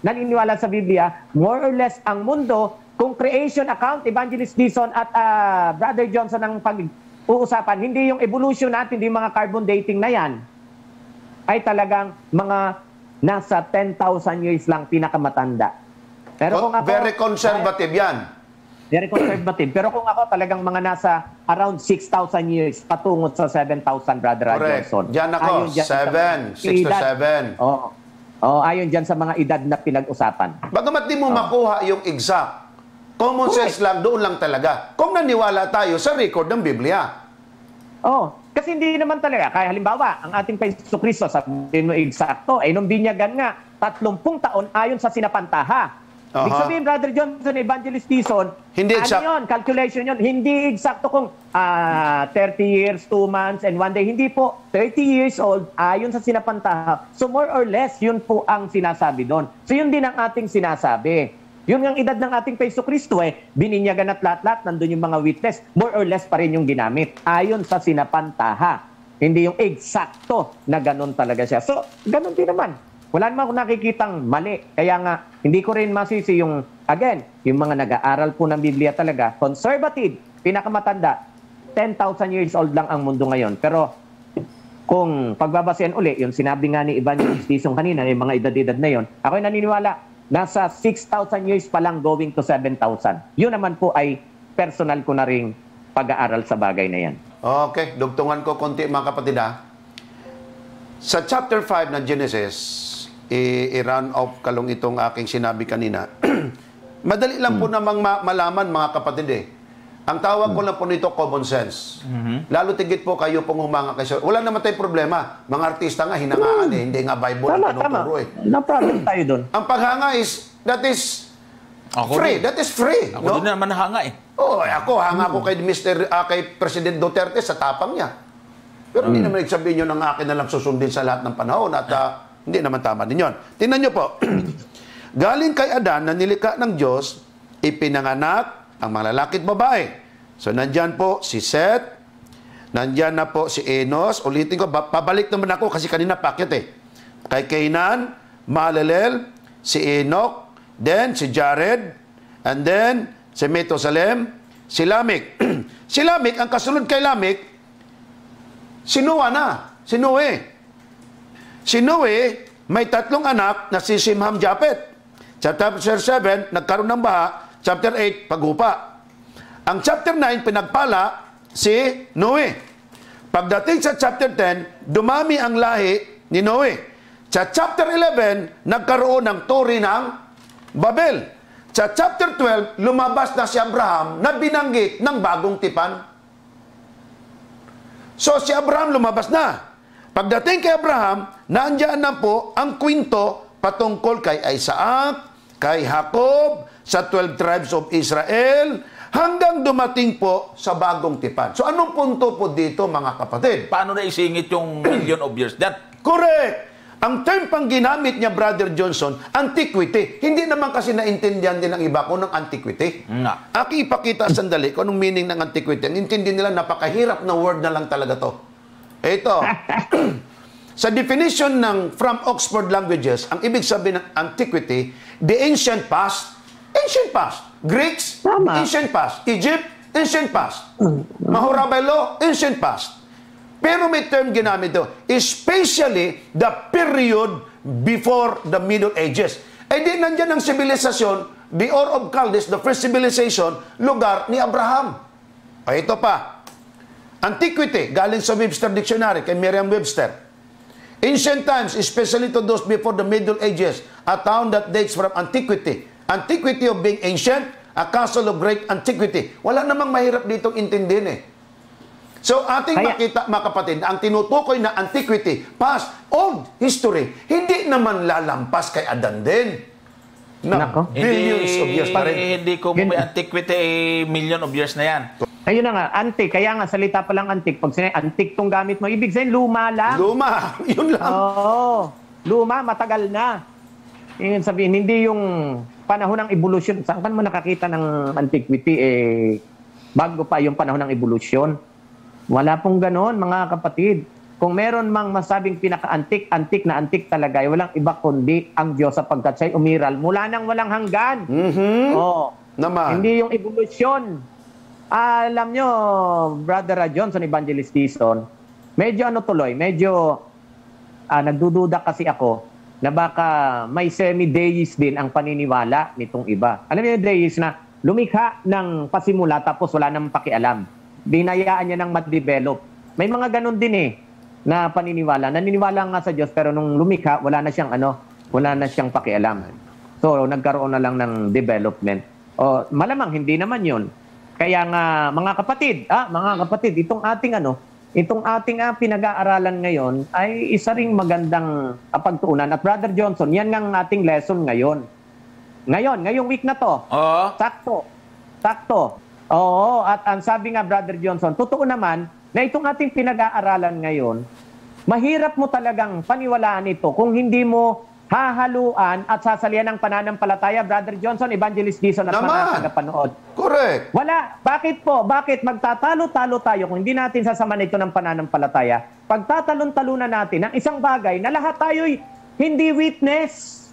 naniniwala sa Biblia, more or less ang mundo, kung creation account, Evangelist Dizon at Brother Johnson ang pag-uusapan, hindi yung evolution natin, hindi mga carbon dating na yan, ay talagang mga nasa 10,000 years lang pinakamatanda. Pero kung ako, very conservative yan. Very conservative. Pero kung ako talagang mga nasa around 6,000 years patungo sa 7,000, Brother Correct. Johnson. Diyan ako, Ayon dyan sa 6 to edad. 7. Oo. Oo, ayon dyan sa mga edad na pinag-usapan. Bagamat di mo makuha yung exact, common sense lang, doon lang talaga. Kung naniwala tayo sa record ng Biblia. Oh, kasi hindi naman talaga. Kaya halimbawa, ang ating Jesucristo, sabihin mo eksakto, ay nung binyagan nga, 30 taon ayon sa sinapantaha. Ibig sabihin, Brother Johnson, Evangelist Tison, Hindi exact. yun, calculation yun, hindi eksakto kung 30 years, 2 months, and 1 day. Hindi po, 30 years old, ayon sa sinapantaha. So more or less, yun po ang sinasabi doon. So yun din ang ating sinasabi. Yun ang edad ng ating Jesucristo bininyagan at lahat-lahat, nandun yung mga witness, more or less pa rin yung ginamit, ayon sa sinapantaha. Hindi yung eksakto na ganun talaga siya. So, ganun din naman. Wala naman akong nakikitang mali. Kaya nga, hindi ko rin masisi yung, again, yung mga nag-aaral po ng Biblia talaga, conservative, pinakamatanda, 10,000 years old lang ang mundo ngayon. Pero kung pagbabasehan uli, yung sinabi nga ni Evangelist Tison kanina, yung mga edad-edad na yon, ako'y naniniwala, nasa 6,000 years pa lang going to 7,000. Yun naman po ay personal ko na ring pag-aaral sa bagay na yan. Okay, dugtungan ko konti mga kapatid ha. Sa chapter 5 ng Genesis, i-run off kalong itong aking sinabi kanina. Madali lang po namang malaman mga kapatid Ang tawag ko lang po nito common sense. Lalo tigit po kayo pong humanga kayo. Wala naman tayong problema. Mga artista nga hinangaan hindi nga Bible ang tinuturo No problem tayo doon. Ang paghanga that is free. That is free. Ako din naman hanga Ako hanga ko kay kay President Duterte sa tapang niya. Pero hindi naman sabihin nyo ng akin na lang susundin sa lahat ng panahon at hindi naman tama din yun. Tingnan nyo po. Galing kay Adan na nilikha ng Diyos, ipinanganak ang mga lalaki at babae. So, nandyan po si Seth, nandyan na po si Enos. Ulitin ko, pabalik naman ako kasi kanina pakyat Kay Canaan, Mahalalel, si Enoch, then si Jared, and then si Methusalem, si Lamech. Si Lamech, ang kasunod kay Lamech, si Noah na, si Noe. Si Noe, may 3 anak na si Simham Japet. Sa chapter 7, nagkaroon ng baha. Chapter 8, paghupa. Ang chapter 9, pinagpala si Noe. Pagdating sa chapter 10, dumami ang lahi ni Noe. Sa chapter 11, nagkaroon ng turi ng Babel. Sa chapter 12, lumabas na si Abraham na binanggit ng bagong tipan. So, si Abraham lumabas na. Pagdating kay Abraham, naandyan na po ang kwento patungkol kay Isaac, kay Jacob, sa 12 tribes of Israel, hanggang dumating po sa bagong tipan. So, anong punto po dito, mga kapatid? Paano na isingit yung million of years? Correct! Ang term pang ginamit niya, Brother Johnson, antiquity. Hindi naman kasi naintindihan din ng iba kung ng antiquity. Aki ipakita sandali kung anong meaning ng antiquity. Ang intindi nila, napakahirap na word na lang talaga to. Ito, sa definition ng from Oxford Languages, ang ibig sabihin ng antiquity, the ancient past, Greeks, ancient past, Egypt, ancient past, Mahorabelo, ancient past. Pero may term ginamit ito, especially the period before the Middle Ages. Eh di nandyan ang sibilisasyon, the Ur of Chaldees, the first civilization, lugar ni Abraham. Ay ito pa, antiquity, galing sa Webster Dictionary, kay Merriam-Webster. Ancient times, especially to those before the Middle Ages, a town that dates from antiquity. Antiquity of being ancient, a castle of great antiquity. Wala namang mahirap ditong intindihin So, ating makita, mga kapatid, na ang tinutukoy na antiquity, past, old history, hindi naman lalampas kay Adan din. Billions of years pa rin. Hindi ko may antiquity, million of years na yan. Ayun na nga, antique. Kaya nga, salita pa lang antique. Pag sinabi, antique tong gamit mo, ibig sabihin, luma lang. Luma, yun lang. Oo, luma, matagal na. Yung sabihin, hindi yung panahon ng evolution. Saan ka mo nakakita ng antiquity, bago pa yung panahon ng evolution? Wala pong ganon, mga kapatid. Kung meron mang masabing pinaka-antik, antik na antik talaga, walang iba kundi ang Diyos sapagkat siya'y umiral mula nang walang hanggan. Naman. Hindi yung evolution. Alam nyo, Brother Johnson, Evangelist Tison, medyo nagdududa kasi ako na baka may semi-deist din ang paniniwala nitong iba. Alam niyo yung deist na lumikha ng pasimula tapos wala nang pakialam. Binayaan niya ng ma-develop. May mga ganun din na paniniwala. Naniniwala nga sa Diyos pero nung lumikha, wala na siyang pakialam. So, nagkaroon na lang ng development. O, malamang hindi naman 'yon. Kaya nga mga kapatid, itong ating pinag-aaralan ngayon ay isa ring magandang pagtuunan. At Brother Johnson, yan nga ang ating lesson ngayon. Ngayong week na to. Oo. Sakto. Oo, at ang sabi nga Brother Johnson, totoo naman na itong ating pinag-aaralan ngayon, mahirap mo talagang paniwalaan ito kung hindi mo hahaluan at sasalian ng pananampalataya, Brother Johnson, Evangelist Dizon at mga tagapanood. Correct. Wala. Bakit po? Bakit magtatalo-talo tayo kung hindi natin sasamahan ito ng pananampalataya? Pagtatalon-talunan natin ang isang bagay na lahat tayo'y hindi witness.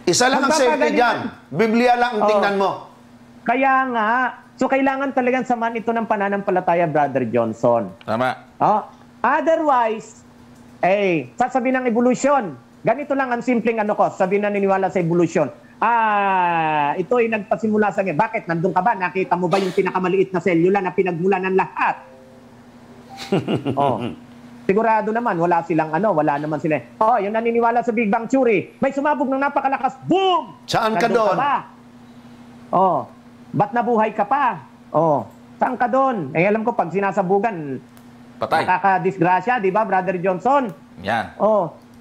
Isa lang ang safety dyan. Biblia lang ang tingnan mo. Kaya nga, so kailangan talagang samahan ito ng pananampalataya, Brother Johnson. Tama. Otherwise, sasabihin ng evolution. Ganito lang ang simpleng sabihin na niniwala sa evolution. Ito ay nagpasimula sa ngayon. Bakit? Nandun ka ba? Nakita mo ba yung pinakamaliit na selula na pinagmula ng lahat? Sigurado naman, wala naman sila. Yung naniniwala sa Big Bang Theory, may sumabog ng napakalakas, boom! Saan ka doon? Ba't nabuhay ka pa? Saan ka doon? Alam ko, pag sinasabugan, patay. Nakakadisgrasya, di ba, Brother Johnson? Yan.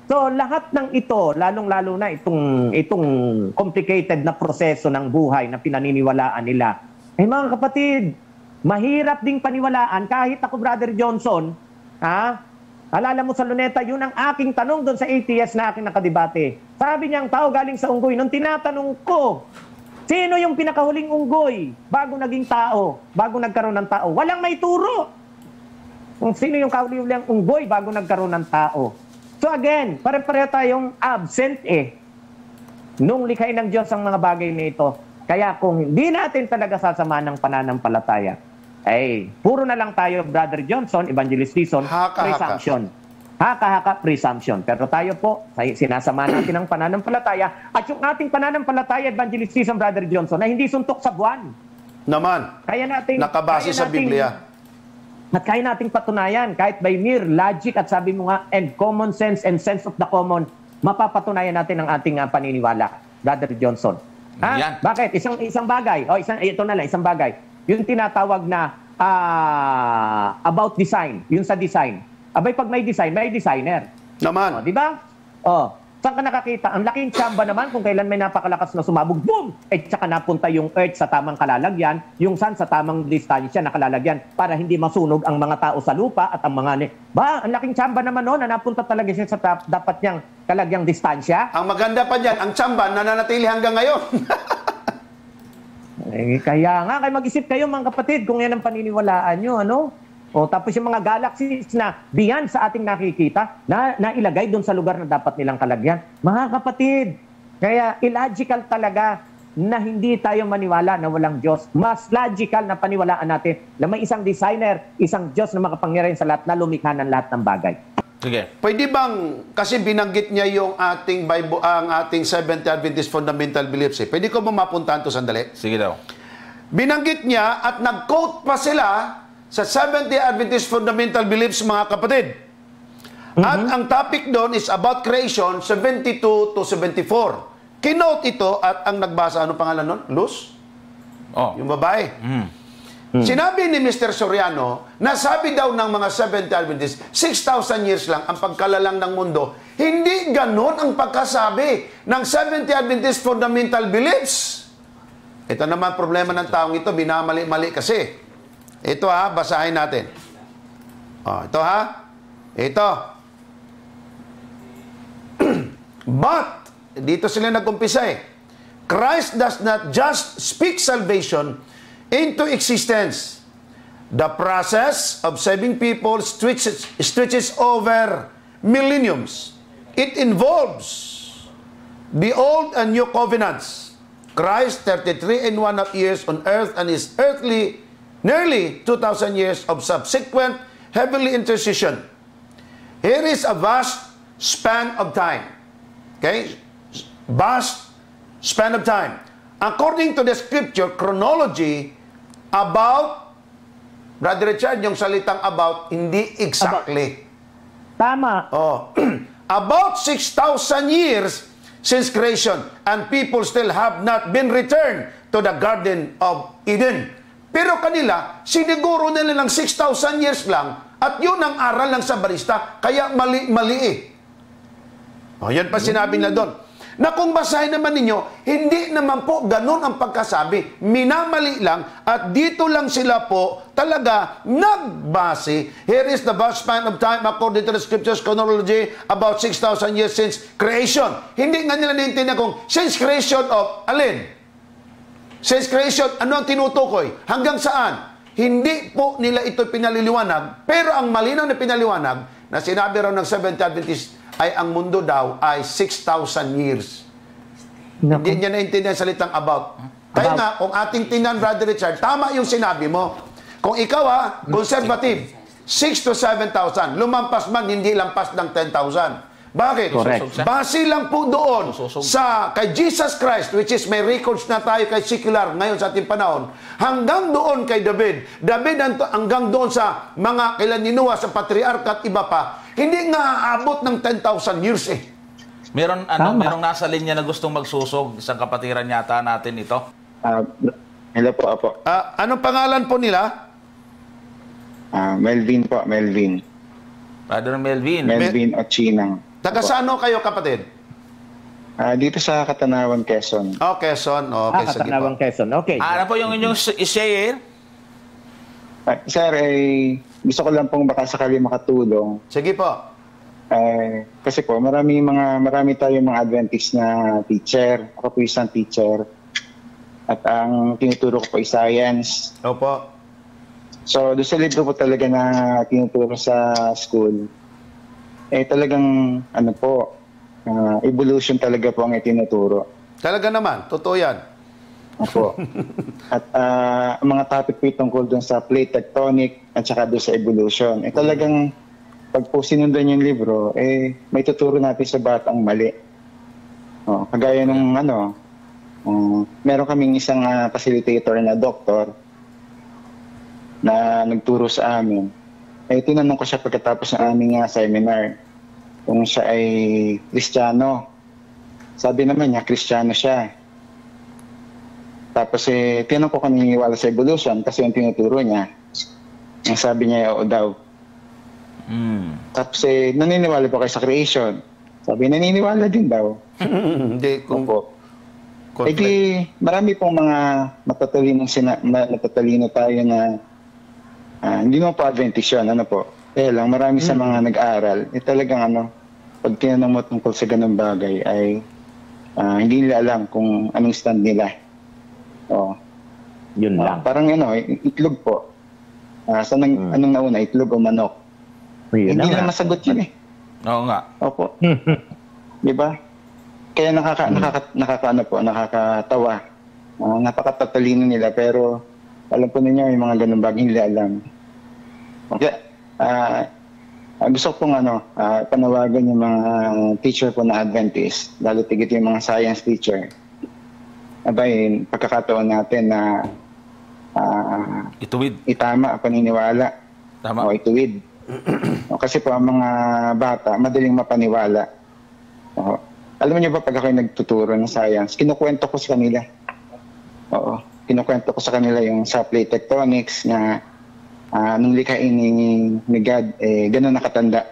So, lahat ng ito, lalong-lalo na itong complicated na proseso ng buhay na pinaniniwalaan nila. Mga kapatid, mahirap ding paniwalaan kahit ako, Brother Johnson, alala mo sa Luneta, yun ang aking tanong doon sa ATS na aking nakadebate. Sabi niyang tao galing sa unggoy. Nung tinatanong ko, sino yung pinakahuling unggoy bago naging tao, bago nagkaroon ng tao? Walang may turo. Kung sino yung kahuling unggoy bago nagkaroon ng tao. So again, pare-pareho tayong absent nung likhain ng Diyos ang mga bagay na ito. Kaya kung hindi natin talaga sasamahan ng pananampalataya, puro na lang tayo, Brother Johnson, Evangelist Dizon, presumption. Haka-haka, presumption. Pero tayo po, sinasamahan natin ang pananampalataya. At yung ating pananampalataya, Evangelist Dizon, Brother Johnson, na hindi suntok sa buwan. Naman. Nakabase sa Biblia. At kaya nating patunayan, kahit by mere logic at sabi mo nga, and common sense and sense of the common, mapapatunayan natin ang ating paniniwala, Brother Johnson. Bakit? Isang bagay. Ito na lang, isang bagay. Yung tinatawag na about design, yung sa design. Pag may design, may designer. Naman. Di ba? Saan ka nakakita? Ang laking tsamba naman kung kailan may napakalakas na sumabog, boom! Tsaka napunta yung Earth sa tamang kalalagyan, yung Sun sa tamang distansya na kalalagyan para hindi masunog ang mga tao sa lupa at ang mga... Ang laking tsamba naman na napunta talaga siya sa dapat niyang kalagyang distansya. Ang maganda pa dyan, ang tsamba nananatili hanggang ngayon. Kaya nga, mag-isip kayo mga kapatid kung yan ang paniniwalaan nyo, tapos yung mga galaxies na beyond sa ating nakikita, na ilagay doon sa lugar na dapat nilang kalagyan. Mga kapatid, kaya illogical talaga na hindi tayo maniwala na walang Diyos. Mas logical na paniwalaan natin na may isang designer, isang Diyos na makapangyarihan sa lahat na lumikha ng lahat ng bagay. Sige. Pwede bang, kasi binanggit niya yung ating Bible, ang ating Seventh Adventist Fundamental Beliefs. Pwede ko ba mapuntahan to sandali? Sige daw. Binanggit niya at nag-quote pa sila sa Seventh Adventist Fundamental Beliefs, mga kapatid. At ang topic doon is about creation, 72 to 74. Kinote ito at ang nagbasa, ano pangalan nun? Luz? Yung babae. Sinabi ni Mr. Soriano, nasabi daw ng mga Seventh Adventist, 6,000 years lang ang pagkalalang ng mundo. Hindi ganon ang pagkasabi ng Seventh Adventist Fundamental Beliefs. Ito naman problema ng taong ito, binamali-mali kasi. Ito basahin natin. Ito Ito. But, dito sila nag-umpisa Christ does not just speak salvation into existence. The process of saving people stretches over millenniums. It involves the old and new covenants. Christ, 33 and 1/2 years on earth and his earthly nearly 2,000 years of subsequent heavenly intercession. Here is a vast span of time. Okay? Vast span of time. According to the scripture chronology, about, Brother Richard, yung salitang about, hindi exactly. Tama. Oh, about 6,000 years since creation, and people still have not been returned to the Garden of Eden. Pero kanila, siniguro nila ng 6,000 years lang, at yun ang aral ng Sabarista, kaya mali eh. O, yan pa sinabi na doon. Na kung basahin naman ninyo, hindi naman po ganun ang pagkasabi. Minamali lang at dito lang sila po talaga nagbase. Here is the vast span of time according to the scriptures chronology about 6,000 years since creation. Hindi nga nila naintindihan kung since creation of alin? Since creation, ano ang tinutukoy? Hanggang saan? Hindi po nila ito pinaliliwanag, pero ang malinaw na pinaliwanag na sinabi raw ng Seventh Adventist ay ang mundo daw ay 6,000 years. Hindi niya naintindihan salitang about. Kaya nga, kung ating tingnan, Brother Richard, tama yung sinabi mo. Kung ikaw, conservative, 6 to 7,000. Lumampas man, hindi lampas ng 10,000. Bakit? Correct. Base lang po doon sa kay Jesus Christ, which is may records na tayo kay secular ngayon sa ating panahon, hanggang doon kay David. David hanggang doon sa mga kailan ni Noah, sa patriarka at iba pa, hindi nga aabot ng 10,000 years eh. Merong nasa linya na gustong magsusog, isang kapatiran yata natin ito. Hello po, Apo. Anong pangalan po nila? Melvin po, Melvin. Brother Melvin. Melvin Ochinang. Taga saan ho kayo, kapatid? Dito sa Katanawan, Quezon. Oh, Quezon. Okay, sige po. Katanawang Quezon. Okay. Ano po yung inyong share? Sir, gusto ko lang pong baka sakali makatulong. Sige po. Kasi po, marami tayong mga Adventist na teacher. Ako po isang teacher. At ang tinuturo ko po ay science. Opo. So, doon sa libro po talaga na tinuturo sa school, talagang, evolution talaga po ang itinuturo. Talaga naman, totoo yan. Opo. At ang mga topic po tungkol doon sa plate tectonic at saka doon sa evolution. Talagang, pag po sinundan yung libro, may tuturo natin sa batang mali. Kagaya ng meron kaming isang facilitator na doktor na nagturo sa amin. Tinanong ko siya pagkatapos ng aming seminar kung siya ay Kristiyano. Sabi naman niya, Kristiyano siya. Tapos tinanong ko kung naniniwala sa evolution kasi yung tinuturo niya. Ang sabi niya, oo daw. Tapos naniniwala po kayo sa creation. Sabi, naniniwala din daw. Hindi, kung Opo. Marami pong mga matatalino tayo na hindi mo pa Adventist yun, Kaya lang, marami sa mga nag-aaral, talagang pag tinanong mo tungkol sa ganung bagay ay hindi nila alam kung anong stand nila. Yun lang. Parang itlog po. Anong nauna, itlog o manok? Yun Hindi lang. na masagot yun eh. Oo nga. Opo. Di ba? Kaya nakakatawa. Napakatatalino nila pero alam po ninyo yung mga ganung bagay hindi alam. Okay. Gusto ko pong panawagan yung mga teacher po na Adventist, lalo tigit yung mga science teacher. Abay, pagkakataon natin na Ituwid. itama ang paniniwala. Tama. O ituwid. Kasi po ang mga bata, madaling mapaniwala. Alam niyo ba pag ako'y nagtuturo ng science, kinukwento ko sa kanila. Kinukwento ko sa kanila yung sa plate tectonics na nung likhain ni God, gano'n nakatanda.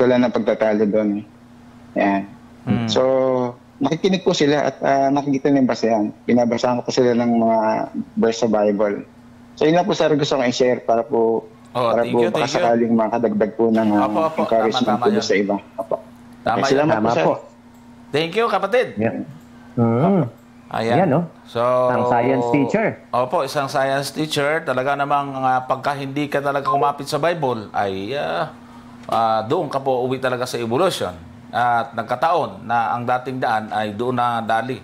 Wala na pagtatalo doon. Yan. So, nakikinig po sila at nakikita nila yung basehan. Binabasahan ko po sila ng mga verse sa Bible. So, yun na po, sir, gusto kong i-share para po baka sakaling makadagdag po ng encouragement po sa iba. Tama, salamat po, sir. Thank you, kapatid. Yan. Ayan. Yan, no? So, Isang science teacher. Opo, isang science teacher. Talaga namang pagka hindi ka talaga kumapit sa Bible, ay doon ka po uwi talaga sa evolution. At nagkataon na ang dating daan ay doon na dali.